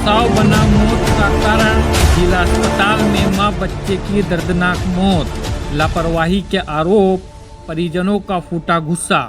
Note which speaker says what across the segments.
Speaker 1: प्रसव बना मौत का कारण, जिला अस्पताल में मां बच्चे की दर्दनाक मौत। लापरवाही के आरोप, परिजनों का फूटा गुस्सा।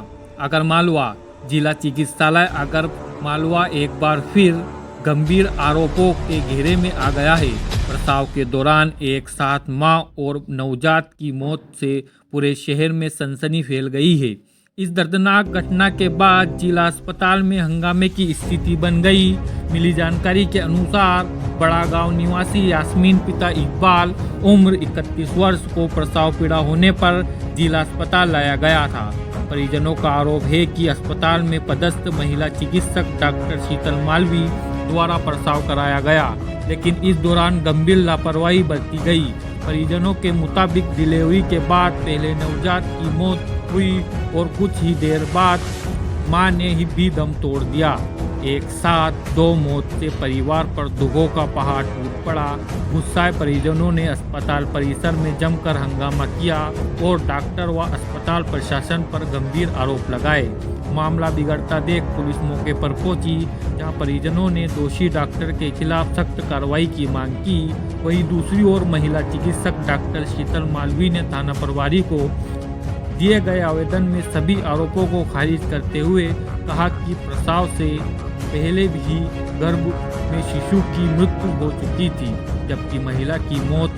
Speaker 1: आगरमालवा जिला चिकित्सालय आगरमालवा एक बार फिर गंभीर आरोपों के घेरे में आ गया है। प्रसव के दौरान एक साथ मां और नवजात की मौत से पूरे शहर में सनसनी फैल गई है। इस दर्दनाक घटना के बाद जिला अस्पताल में हंगामे की स्थिति बन गई। मिली जानकारी के अनुसार बड़ा गांव निवासी यास्मीन पिता इकबाल उम्र 31 वर्ष को प्रसव पीड़ा होने पर जिला अस्पताल लाया गया था। परिजनों का आरोप है कि अस्पताल में पदस्थ महिला चिकित्सक डॉक्टर शीतल मालवी द्वारा प्रसव कराया गया, लेकिन इस दौरान गंभीर लापरवाही बरती गई। परिजनों के मुताबिक डिलीवरी के बाद पहले नवजात की मौत हुई और कुछ ही देर बाद मां ने ही भी दम तोड़ दिया। एक साथ दो मौत से परिवार पर दुखों का पहाड़ टूट पड़ा। गुस्साए परिजनों ने अस्पताल परिसर में जमकर हंगामा किया और डॉक्टर व अस्पताल प्रशासन पर गंभीर आरोप लगाए। मामला बिगड़ता देख पुलिस मौके पर पहुंची, जहां परिजनों ने दोषी डॉक्टर के खिलाफ सख्त कार्रवाई की मांग की। वहीं दूसरी ओर महिला चिकित्सक डॉक्टर शीतल मालवी ने थाना प्रभारी को दिए गए आवेदन में सभी आरोपों को खारिज करते हुए कहा कि प्रसव से पहले भी गर्भ में शिशु की मृत्यु हो चुकी थी, जबकि महिला की मौत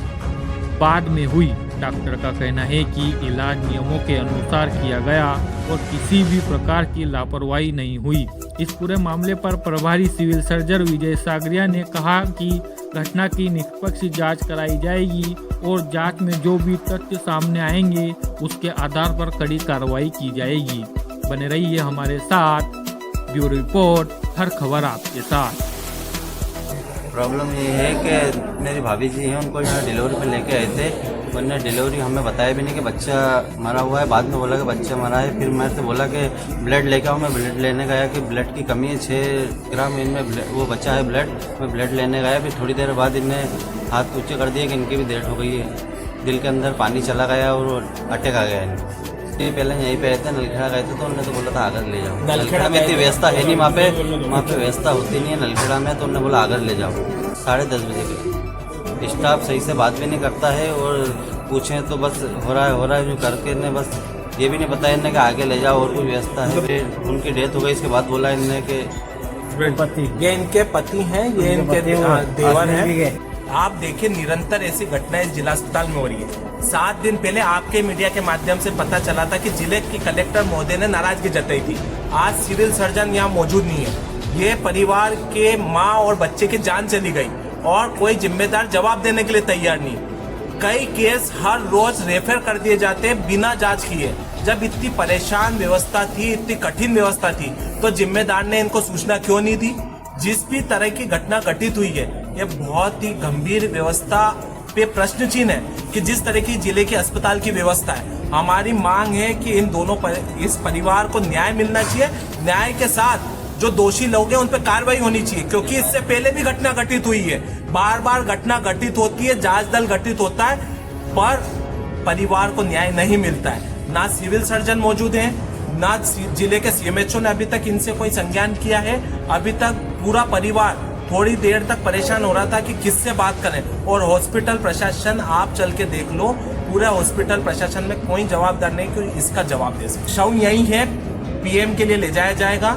Speaker 1: बाद में हुई। डॉक्टर का कहना है कि इलाज नियमों के अनुसार किया गया और किसी भी प्रकार की लापरवाही नहीं हुई। इस पूरे मामले पर प्रभारी सिविल सर्जन विजय सागरिया ने कहा कि घटना की निष्पक्ष जांच कराई जाएगी और जांच में जो भी तथ्य सामने आएंगे उसके आधार पर कड़ी कार्रवाई की जाएगी। बने रहिए हमारे साथ। ब्यूरो रिपोर्ट, हर खबर आपके साथ।
Speaker 2: प्रॉब्लम ये है कि मेरी भाभी जी हैं, उनको यहाँ डिलीवरी पे लेके आए थे। उन्होंने डिलीवरी हमें बताया भी नहीं कि बच्चा मरा हुआ है। बाद में बोला कि बच्चा मरा है। फिर मेरे से बोला कि ब्लड लेके आओ। मैं ब्लड लेने गया कि ब्लड की कमी है, 6 ग्राम इनमें वो बच्चा है ब्लड। मैं ब्लड लेने गया। फिर थोड़ी देर बाद इनने हाथ ऊँचे कर दिए कि इनकी भी डेथ हो गई है। दिल के अंदर पानी चला गया और अटैक आ गया इनको। ये पहले यहीं पे रहते, नलखेड़ा गए थे तो उन्होंने तो बोला था आगर ले जाओ। नलखेड़ा में इतनी व्यवस्था है नहीं, वहाँ पे व्यवस्था होती नहीं है नलखेड़ा में, तो उन्होंने बोला आगर ले जाओ। 10:30 बजे के स्टाफ सही से बात भी नहीं करता है और पूछें तो बस हो रहा है जो करके ने बस ये भी नहीं बताया इन्हें कि आगे ले जाओ और कोई व्यवस्था है। फिर उनकी डेथ हो गई। इसके बाद बोला इन्होंने कि
Speaker 3: ये इनके पति हैं, ये इनके देवर हैं। आप देखिए निरंतर ऐसी घटनाएं जिला अस्पताल में हो रही है। 7 दिन पहले आपके मीडिया के माध्यम से पता चला था कि जिले की कलेक्टर महोदय ने नाराजगी जताई थी। आज सिविल सर्जन यहाँ मौजूद नहीं है। ये परिवार के माँ और बच्चे की जान चली गई और कोई जिम्मेदार जवाब देने के लिए तैयार नहीं। कई केस हर रोज रेफर कर दिए जाते हैं बिना जांच किए। जब इतनी परेशान व्यवस्था थी, इतनी कठिन व्यवस्था थी, तो जिम्मेदार ने इनको सूचना क्यों नहीं दी? जिस भी तरह की घटना घटित हुई है, ये बहुत ही गंभीर व्यवस्था पे प्रश्न चिन्ह है कि जिस तरह की जिले के अस्पताल की व्यवस्था है। हमारी मांग है कि इन दोनों इस परिवार को न्याय मिलना चाहिए। न्याय के साथ जो दोषी लोग हैं उन पर कार्रवाई होनी चाहिए, क्योंकि इससे पहले भी घटना घटित हुई है। बार बार घटना घटित होती है, जांच दल घटित होता है, पर परिवार को न्याय नहीं मिलता है। ना सिविल सर्जन मौजूद है, ना जिले के सीएमएचओ ने अभी तक इनसे कोई संज्ञान किया है। अभी तक पूरा परिवार थोड़ी देर तक परेशान हो रहा था कि किससे बात करें। और हॉस्पिटल प्रशासन, आप चल के देख लो, पूरा हॉस्पिटल प्रशासन में कोई जवाबदार नहीं कि इसका जवाब दे सके। शव यही है, पीएम के लिए ले जाया जाएगा।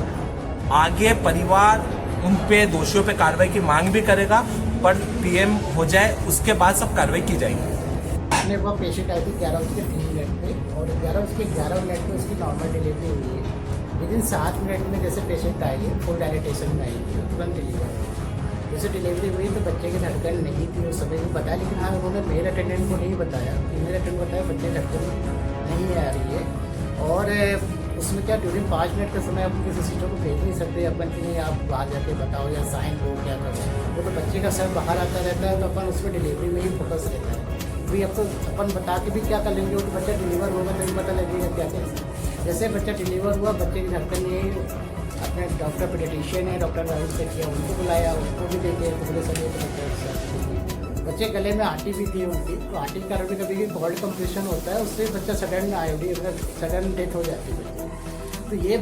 Speaker 3: आगे परिवार उन पे दोषियों पे कार्रवाई की मांग भी करेगा, पर पीएम हो जाए उसके बाद सब कार्रवाई की जाएगी।
Speaker 4: मेरे पास पेशेंट आई थी 11:03 पे और 11:11 पे उसकी नॉर्मल डिलीवरी हुई है। विदिन 7 मिनट में जैसे पेशेंट आई है, फुल डायलिटेशन में आई थी, तुरंत डिलीवर। जैसे डिलीवरी हुई तो बच्चे की धड़कन नहीं थी, वो सभी को बताया, लेकिन हाँ उन्होंने मेल अटेंडेंट को नहीं बताया। फीमेल अटेंडेंट बताया बच्चे की धड़कन नहीं आ रही है। और उसमें क्या ड्यूरिंग 5 मिनट के समय आप किसी सिस्टर को भेज नहीं सकते अपन कि नहीं आप बाहर जाके बताओ या साइन दो क्या करो। वो तो बच्चे का सर बाहर आता रहता है, तो अपन उसमें डिलीवरी में ही फोकस रहता है। भी अब तो अपन बता के भी क्या कर लेंगे, वो तो बच्चा डिलीवर होगा तभी पता लगेगा क्या कैसे। जैसे बच्चा डिलीवर हुआ, बच्चे की धड़कन नहीं, अपने डॉक्टर पेडियाट्रिशियन है, डॉक्टर राहुल से किया, उनको बुलाया, उनको भी देखे तो बोले सर तो बच्चे गले में आटी भी थी उनकी। तो आटी का कभी कभी बॉडी कंप्रेशन होता है, उससे बच्चा सडन आईओडी सडन डेथ हो जाती है। तो तो ये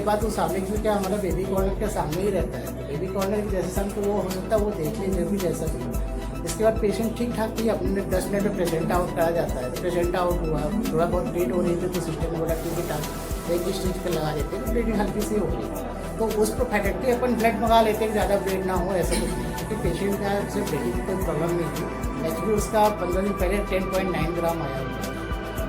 Speaker 4: बात उस सामने की क्या हमारा बेबी कॉर्नर के सामने ही रहता है। तो बेबी कॉर्नर की जैसे सन तो वो हो सकता है वो देख लेंगे भी जैसा भी। इसके बाद पेशेंट ठीक ठाक थी, अपने 10 मिनट में पेशेंट आउट करा जाता है। तो पेशेंट आउट हुआ, थोड़ा बहुत ब्लीड हो रही थी तो सिस्टर ने बोला कि एक स्टिच पर लगा देते तो ब्लीडिंग हल्की सी हो गई। तो उस प्रोफेक्टली अपन ब्लड मंगा लेते हैं, ज़्यादा ब्लीड ना हो ऐसा कुछ नहीं, क्योंकि पेशेंट का सिर्फ ब्लीडिंग की कोई प्रॉब्लम नहीं थी। एक्चुअली उसका 15 दिन पहले 10.9 ग्राम आया हुआ।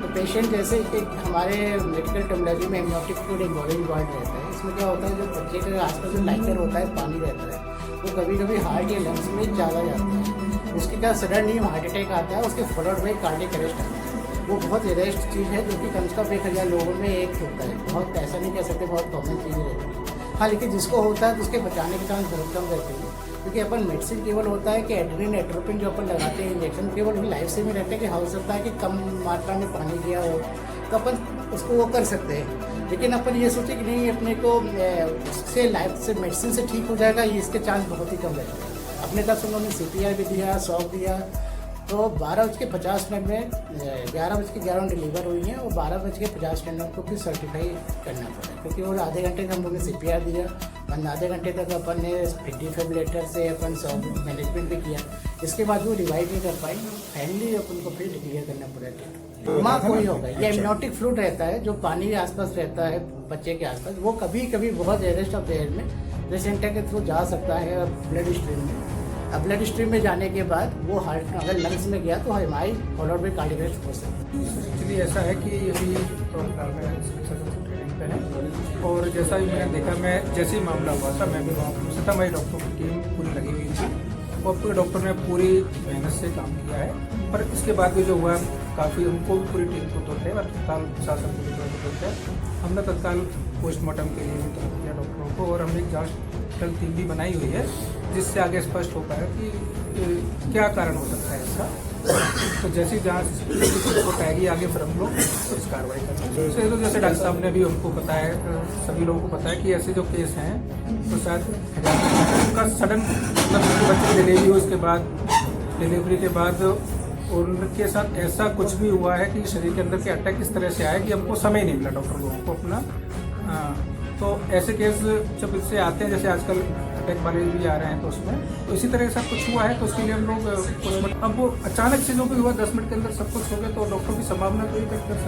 Speaker 4: तो पेशेंट जैसे एक हमारे मेडिकल टर्मिनोलॉजी में एमनियोटिक फ्लूइड इन्वॉल्विंग वार्ड रहता है। इसमें क्या होता है, जो बच्चे के आसपास जो लाइटर होता है, पानी रहता है, वो कभी कभी हार्ट या लंग्स में ज़्यादा जाता है। उसके क्या सडन नहीं हार्ट अटैक आता है, उसके फॉलोड बाई कार्डियक अरेस्ट आता है। वो बहुत रेयरेस्ट चीज़ है जो कि कम से कम 1000 लोगों में एक होता है। बहुत ऐसा नहीं कह सकते बहुत कॉमन चीज़ें रहती है। हाँ, लेकिन जिसको होता है तो उसके बचाने के चांस बहुत कम रहते हैं, क्योंकि अपन मेडिसिन केवल होता है कि एड्रेनलिन एट्रोपिन जो अपन लगाते हैं इंजेक्शन, केवल लाइफ से भी रहते हैं कि हो सकता है कि कम मात्रा में पानी दिया हो तो अपन उसको वो कर सकते हैं। लेकिन अपन ये सोचे कि नहीं अपने को उससे लाइफ से मेडिसिन से ठीक हो जाएगा, ये इसके चांस बहुत ही कम रहते हैं। अपने तरफ से उन्होंने CPR भी दिया, शॉक दिया। तो 12:50 में 11:11 डिलीवर हुई है और 12:50 को फिर सर्टिफाई करना पड़ा, क्योंकि वो आधे घंटे का हम लोगों ने CPR दिया, आधे घंटे तक अपन ने डिफिब्रिलेटर से अपन शॉक मैनेजमेंट भी किया। इसके बाद वो रिवाइव नहीं कर पाई, फाइनली अपन को फिर डिक्लेयर करना पड़ा। माँ कोई होगा, ये एमनियोटिक फ्लूइड रहता है जो पानी के आसपास रहता है बच्चे के आसपास, वो कभी कभी बहुत रेयरेस्ट ऑफ रेयर में प्लेसेंटा के थ्रू जा सकता है ब्लड स्ट्रीम में। अब ब्लड स्ट्रीम में जाने के बाद वो हार्ट अगर लंग्स में गया तो हमारी फॉलोड बाई कार्डियक अरेस्ट हो सकती है।
Speaker 5: एक्चुअली ऐसा है कि अभी ट्रेनिंग पे है और जैसा ही मैंने देखा, मैं जैसे ही मामला हुआ था मैं भी वहाँ पहुँचा था। हमारी डॉक्टर की टीम पूरी लगी हुई थी और पूरे डॉक्टर ने पूरी मेहनत से काम किया है। पर इसके बाद भी जो हुआ काफ़ी हमको भी पूरी टीम को तोड़ते और तत्काल प्रशासन को भी तोड़ते हमने तत्काल पोस्टमार्टम के लिए भी तलब किया डॉक्टरों को और हमने एक जाँच टीम भी बनाई हुई है जिससे आगे स्पष्ट हो पाया कि क्या कारण हो सकता है इसका। तो जैसी जांच रिपोर्ट आएगी आगे फिर हम लोग कुछ कार्रवाई करेंगे। तो जैसे डॉक्टर साहब ने भी हमको बताया, सभी लोगों को बताया कि ऐसे जो केस हैं तो शायद उनका सडन मतलब बच्चे की डिलीवरी हो, उसके बाद डिलीवरी के बाद उनके साथ ऐसा कुछ भी हुआ है कि शरीर के अंदर के अटैक इस तरह से आया कि हमको समय नहीं मिला डॉक्टर लोगों को अपना। तो ऐसे केस जब इससे आते हैं, जैसे आजकल अटैक वाले भी आ रहे हैं, तो उसमें तो इसी तरह के साथ कुछ हुआ है। तो उसके लिए हम लोग अब वो अचानक से जो भी हुआ 10 मिनट के अंदर सब कुछ हो गया, तो डॉक्टर की संभावना तो ये कर सकते हैं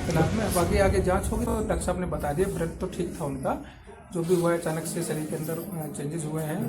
Speaker 5: फिलहाल में। बाकी आगे जांच होगी। तो डॉक्टर साहब ने बता दिया ब्लड तो ठीक था उनका, जो भी हुआ है अचानक से शरीर के अंदर चेंजेस हुए हैं।